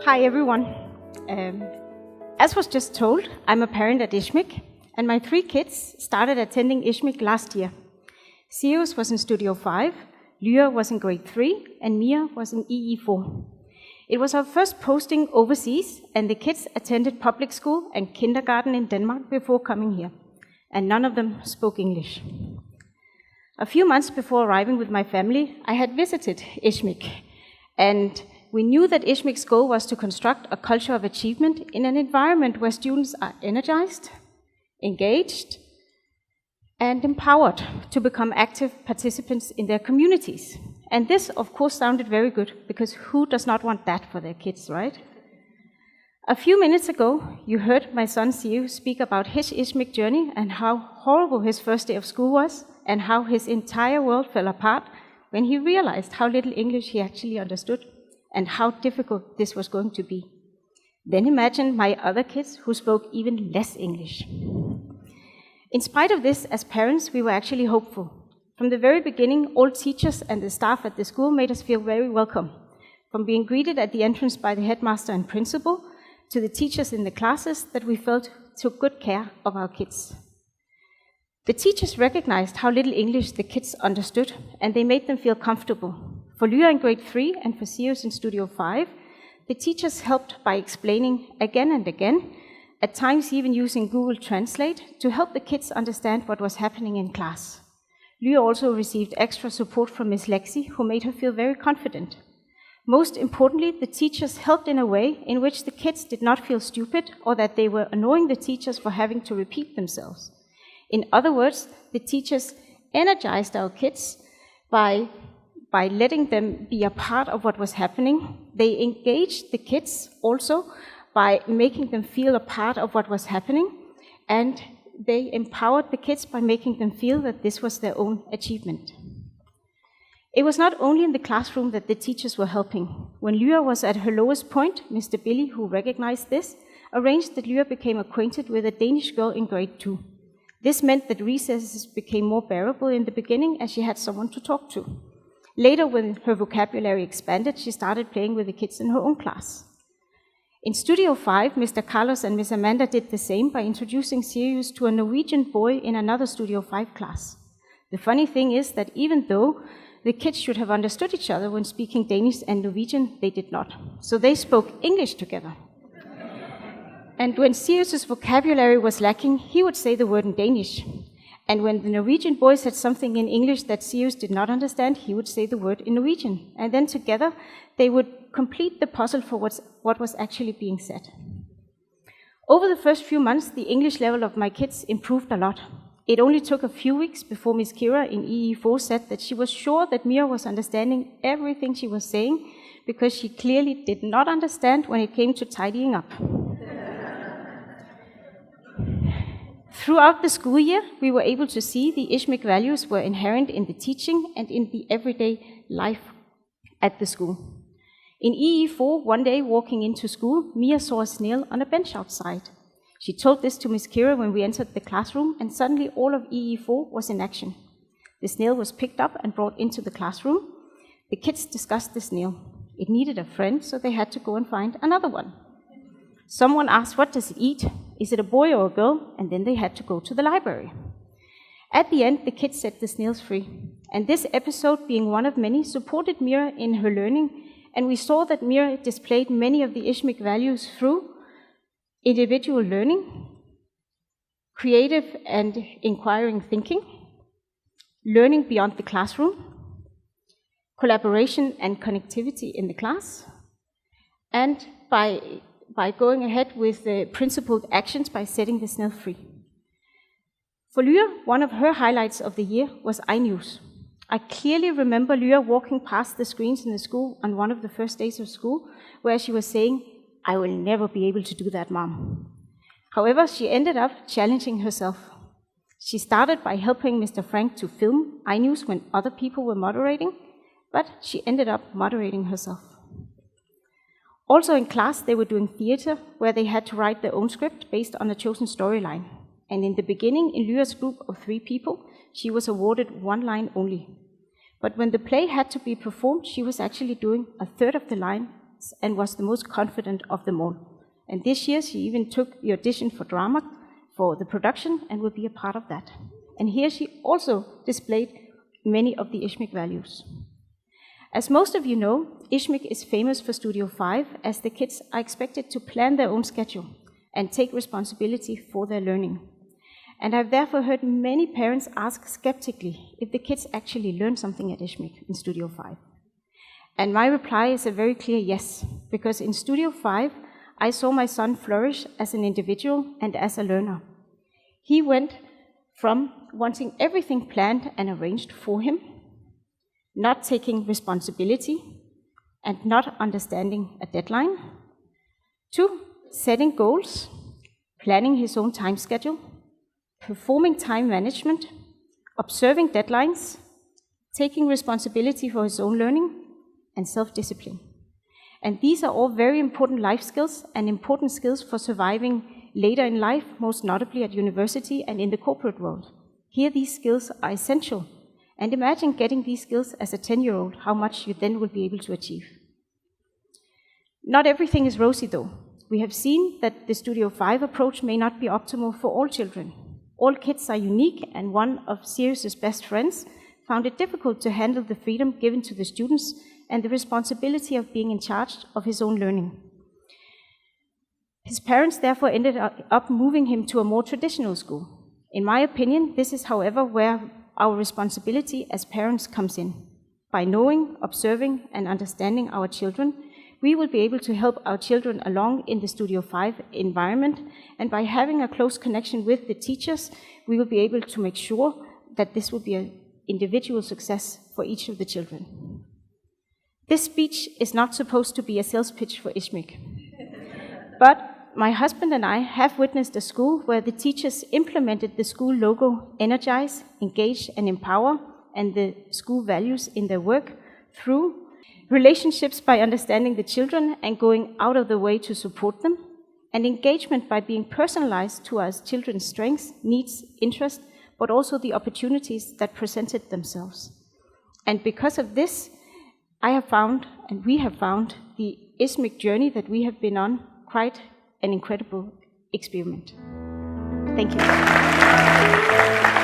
Hi everyone. As was just told, I'm a parent at ISHMIC, and my 3 kids started attending ISHMIC last year. Sirius was in Studio 5, Lyra was in grade 3, and Mia was in EE4. It was our first posting overseas, and the kids attended public school and kindergarten in Denmark before coming here, and none of them spoke English. A few months before arriving with my family, I had visited ISHMIC, and we knew that ISHMIC's goal was to construct a culture of achievement in an environment where students are energized, engaged, and empowered to become active participants in their communities. And this, of course, sounded very good, because who does not want that for their kids, right? A few minutes ago, you heard my son Siu speak about his ISHMIC journey and how horrible his first day of school was, and how his entire world fell apart when he realized how little English he actually understood, and how difficult this was going to be. Then imagine my other kids who spoke even less English. In spite of this, as parents, we were actually hopeful. From the very beginning, all teachers and the staff at the school made us feel very welcome. From being greeted at the entrance by the headmaster and principal, to the teachers in the classes that we felt took good care of our kids. The teachers recognized how little English the kids understood, and they made them feel comfortable. For Lyra in grade 3 and for Sirius in Studio 5, the teachers helped by explaining again and again, at times even using Google Translate, to help the kids understand what was happening in class. Lyra also received extra support from Miss Lexi, who made her feel very confident. Most importantly, the teachers helped in a way in which the kids did not feel stupid or that they were annoying the teachers for having to repeat themselves. In other words, the teachers energized our kids by letting them be a part of what was happening. They engaged the kids also by making them feel a part of what was happening, and they empowered the kids by making them feel that this was their own achievement. It was not only in the classroom that the teachers were helping. When Lyra was at her lowest point, Mr. Billy, who recognized this, arranged that Lyra became acquainted with a Danish girl in grade 2. This meant that recesses became more bearable in the beginning as she had someone to talk to. Later, when her vocabulary expanded, she started playing with the kids in her own class. In Studio 5, Mr. Carlos and Miss Amanda did the same by introducing Sirius to a Norwegian boy in another Studio 5 class. The funny thing is that even though the kids should have understood each other when speaking Danish and Norwegian, they did not. So they spoke English together. And when Sirius's vocabulary was lacking, he would say the word in Danish. And when the Norwegian boy said something in English that Sirius did not understand, he would say the word in Norwegian. And then together, they would complete the puzzle for what was actually being said. Over the first few months, the English level of my kids improved a lot. It only took a few weeks before Miss Kira in EE4 said that she was sure that Mia was understanding everything she was saying, because she clearly did not understand when it came to tidying up. Throughout the school year, we were able to see the ISHMIC values were inherent in the teaching and in the everyday life at the school. In EE4, one day walking into school, Mia saw a snail on a bench outside. She told this to Miss Kira when we entered the classroom, and suddenly all of EE4 was in action. The snail was picked up and brought into the classroom. The kids discussed the snail. It needed a friend, so they had to go and find another one. Someone asked, what does it eat? Is it a boy or a girl? And then they had to go to the library. At the end, the kids set the snails free. And this episode, being one of many, supported Mira in her learning, and we saw that Mira displayed many of the ISHMIC values through individual learning, creative and inquiring thinking, learning beyond the classroom, collaboration and connectivity in the class, and by going ahead with the principled actions by setting the snail free. For Lyra, one of her highlights of the year was iNews. I clearly remember Lyra walking past the screens in the school on one of the first days of school, where she was saying, I will never be able to do that, Mom. However, she ended up challenging herself. She started by helping Mr. Frank to film iNews when other people were moderating, but she ended up moderating herself. Also in class, they were doing theater, where they had to write their own script based on a chosen storyline. And in the beginning, in Lyra's group of 3 people, she was awarded 1 line only. But when the play had to be performed, she was actually doing a third of the line and was the most confident of them all. And this year she even took the audition for drama for the production and will be a part of that. And here she also displayed many of the ISHMIC values. As most of you know, ISHMIC is famous for Studio 5, as the kids are expected to plan their own schedule and take responsibility for their learning. And I've therefore heard many parents ask skeptically if the kids actually learn something at ISHMIC in Studio 5. And my reply is a very clear yes, because in Studio 5, I saw my son flourish as an individual and as a learner. He went from wanting everything planned and arranged for him, not taking responsibility, and not understanding a deadline, to setting goals, planning his own time schedule, performing time management, observing deadlines, taking responsibility for his own learning, and self-discipline. And these are all very important life skills and important skills for surviving later in life, most notably at university and in the corporate world. Here these skills are essential. And imagine getting these skills as a 10-year-old, how much you then will be able to achieve. Not everything is rosy though. We have seen that the Studio 5 approach may not be optimal for all children. All kids are unique, and one of Sirius's best friends found it difficult to handle the freedom given to the students and the responsibility of being in charge of his own learning. His parents therefore ended up moving him to a more traditional school. In my opinion, this is, however, where our responsibility as parents comes in. By knowing, observing, and understanding our children, we will be able to help our children along in the Studio 5 environment, and by having a close connection with the teachers, we will be able to make sure that this will be an individual success for each of the children. This speech is not supposed to be a sales pitch for ISHMIC, but my husband and I have witnessed a school where the teachers implemented the school logo, energize, engage, and empower, and the school values in their work through relationships by understanding the children and going out of the way to support them, and engagement by being personalized to our children's strengths, needs, interests, but also the opportunities that presented themselves. And because of this, I have found, and we have found, the ISHMIC journey that we have been on quite an incredible experiment. Thank you.